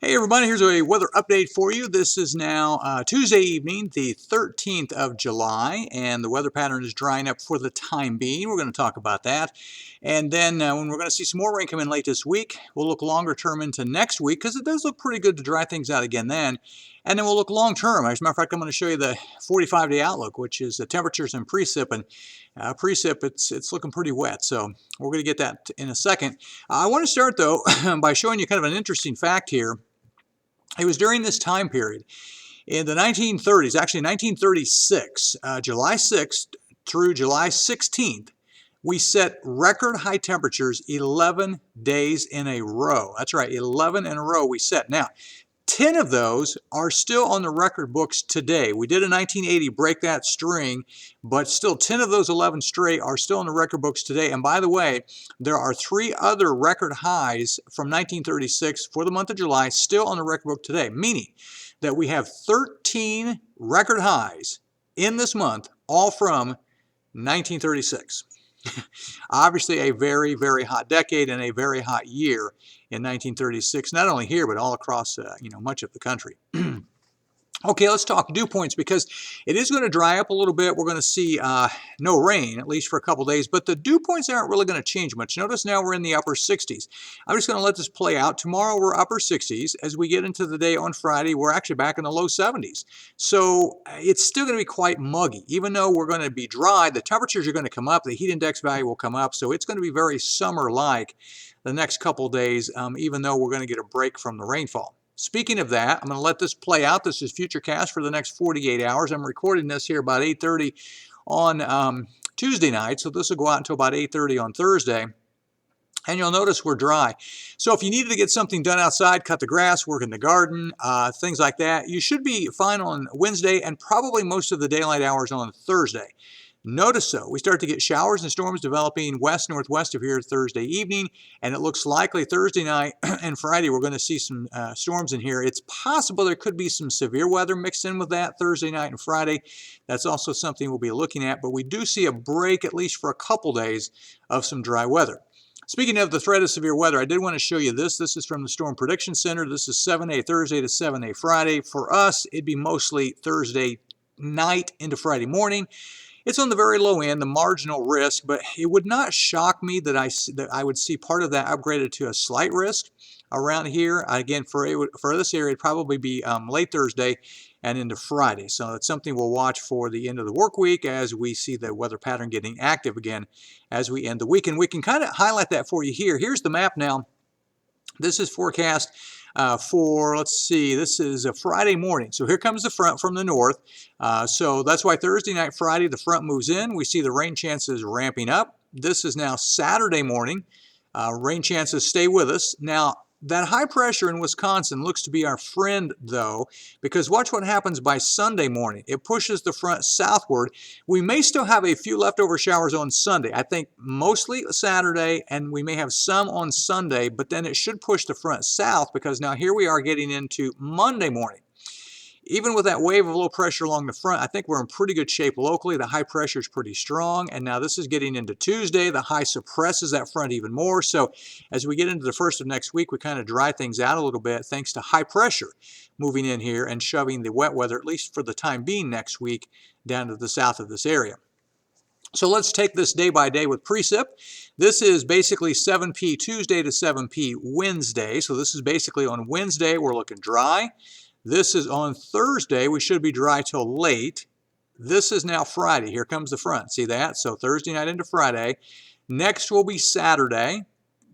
Hey everybody, here's a weather update for you. This is now Tuesday evening, the 13th of July, and the weather pattern is drying up for the time being. We're going to talk about that. And then when we're going to see some more rain come in late this week, we'll look longer term into next week because it does look pretty good to dry things out again then. And then we'll look long term. As a matter of fact, I'm going to show you the 45-day outlook, which is the temperatures and precip. And precip, it's looking pretty wet. So we're going to get that in a second. I want to start, though, by showing you kind of an interesting fact here. It was during this time period in the 1930s, actually 1936, July 6th through July 16th, we set record high temperatures 11 days in a row. That's right, 11 in a row we set. Now, 10 of those are still on the record books today. We did in 1980 break that string, but still 10 of those 11 straight are still on the record books today. And by the way, there are 3 other record highs from 1936 for the month of July still on the record book today, meaning that we have 13 record highs in this month, all from 1936. Obviously a very, very hot decade and a very hot year in 1936, not only here, but all across much of the country. Okay, let's talk dew points because it is going to dry up a little bit. We're going to see no rain, at least for a couple days, but the dew points aren't really going to change much. Notice now we're in the upper 60s. I'm just going to let this play out. Tomorrow we're upper 60s. As we get into the day on Friday, we're actually back in the low 70s. So it's still going to be quite muggy. Even though we're going to be dry, the temperatures are going to come up. The heat index value will come up. So it's going to be very summer-like the next couple days, even though we're going to get a break from the rainfall. Speaking of that, I'm going to let this play out. This is Futurecast for the next 48 hours. I'm recording this here about 8:30 on Tuesday night, so this will go out until about 8:30 on Thursday. And you'll notice we're dry. So if you needed to get something done outside, cut the grass, work in the garden, things like that, you should be fine on Wednesday and probably most of the daylight hours on Thursday. Notice though, we start to get showers and storms developing west-northwest of here Thursday evening, and it looks likely Thursday night and Friday we're going to see some storms in here. It's possible there could be some severe weather mixed in with that Thursday night and Friday. That's also something we'll be looking at, but we do see a break, at least for a couple days, of some dry weather. Speaking of the threat of severe weather, I did want to show you this. This is from the Storm Prediction Center. This is 7A Thursday to 7A Friday. For us, it'd be mostly Thursday night into Friday morning. It's on the very low end, the marginal risk, but it would not shock me that I would see part of that upgraded to a slight risk around here. Again, for this area, it'd probably be late Thursday and into Friday. So it's something we'll watch for the end of the work week as we see the weather pattern getting active again as we end the week. And we can kind of highlight that for you here. Here's the map now. This is forecast for, let's see, this is a Friday morning. So here comes the front from the north. So that's why Thursday night, Friday, the front moves in. We see the rain chances ramping up. This is now Saturday morning. Rain chances stay with us. Now, that high pressure in Wisconsin looks to be our friend, though, because watch what happens by Sunday morning. It pushes the front southward. We may still have a few leftover showers on Sunday. I think mostly Saturday, and we may have some on Sunday, but then it should push the front south because now here we are getting into Monday morning. Even with that wave of low pressure along the front, I think we're in pretty good shape locally. The high pressure is pretty strong, and now this is getting into Tuesday. The high suppresses that front even more. So as we get into the first of next week, we kind of dry things out a little bit thanks to high pressure moving in here and shoving the wet weather, at least for the time being next week, down to the south of this area. So let's take this day by day with precip. This is basically 7p Tuesday to 7p Wednesday. So this is basically on Wednesday, we're looking dry. This is on Thursday. We should be dry till late. This is now Friday. Here comes the front. See that? So Thursday night into Friday. Next will be Saturday.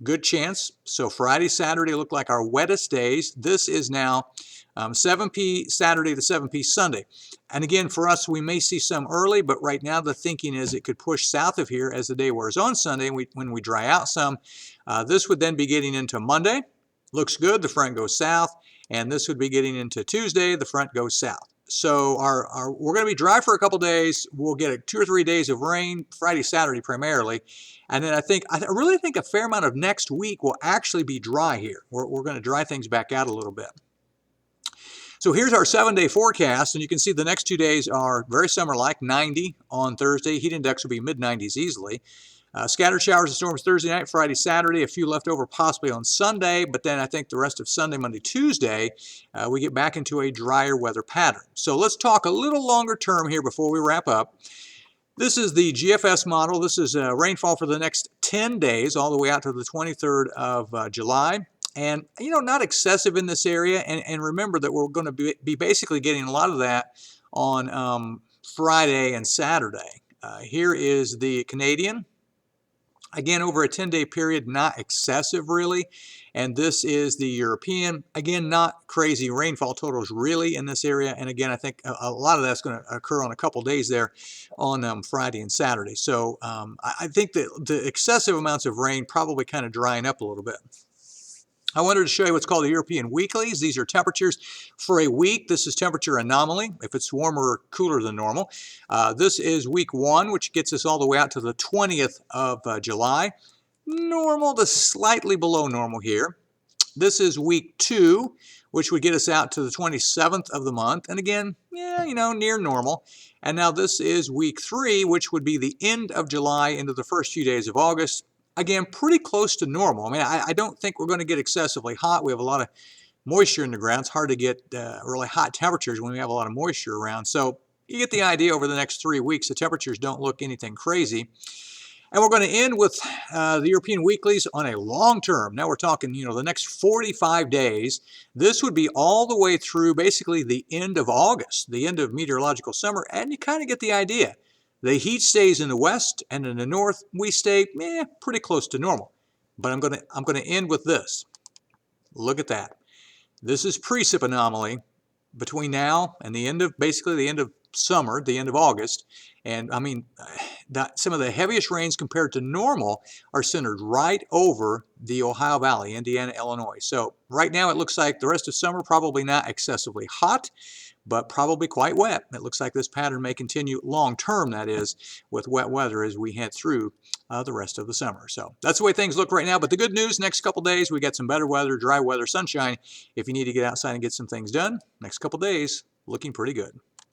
Good chance. So Friday, Saturday look like our wettest days. This is now 7p Saturday to 7p Sunday. And again, for us, we may see some early, but right now the thinking is it could push south of here as the day wears on Sunday when we dry out some. This would then be getting into Monday. Looks good. The front goes south. And this would be getting into Tuesday. The front goes south. So we're going to be dry for a couple days. We'll get 2 or 3 days of rain, Friday, Saturday primarily. And then I really think a fair amount of next week will actually be dry here. We're going to dry things back out a little bit. So here's our 7-day forecast, and you can see the next 2 days are very summer-like, 90 on Thursday. Heat index will be mid-90s easily. Scattered showers and storms Thursday night, Friday, Saturday, a few left over possibly on Sunday, but then I think the rest of Sunday, Monday, Tuesday, we get back into a drier weather pattern. So let's talk a little longer term here before we wrap up. This is the GFS model. This is rainfall for the next 10 days, all the way out to the 23rd of July. And, not excessive in this area. And remember that we're going to be basically getting a lot of that on Friday and Saturday. Here is the Canadian. Again, over a 10-day period, not excessive really. And this is the European. Again, not crazy rainfall totals really in this area. And again, I think a lot of that's going to occur on a couple days there on Friday and Saturday. So I think that the excessive amounts of rain probably kind of drying up a little bit. I wanted to show you what's called the European weeklies. These are temperatures for a week. This is temperature anomaly, if it's warmer or cooler than normal. This is week 1, which gets us all the way out to the 20th of July. Normal to slightly below normal here. This is week 2, which would get us out to the 27th of the month. And again, near normal. And now this is week 3, which would be the end of July into the first few days of August. Again, pretty close to normal. I mean, I don't think we're going to get excessively hot. We have a lot of moisture in the ground. It's hard to get really hot temperatures when we have a lot of moisture around. So you get the idea over the next 3 weeks. The temperatures don't look anything crazy. And we're going to end with the European weeklies on a long term. Now we're talking, the next 45 days. This would be all the way through basically the end of August, the end of meteorological summer. And you kind of get the idea. The heat stays in the west, and in the north we stay pretty close to normal. But I'm going to end with this. Look at that. This is precip anomaly between now and the end of summer, the end of August. And I mean, some of the heaviest rains compared to normal are centered right over the Ohio Valley, Indiana, Illinois. So right now it looks like the rest of summer probably not excessively hot, but probably quite wet. It looks like this pattern may continue long term, that is, with wet weather as we head through the rest of the summer. So that's the way things look right now. But the good news, next couple days, we got some better weather, dry weather, sunshine. If you need to get outside and get some things done, next couple days, looking pretty good.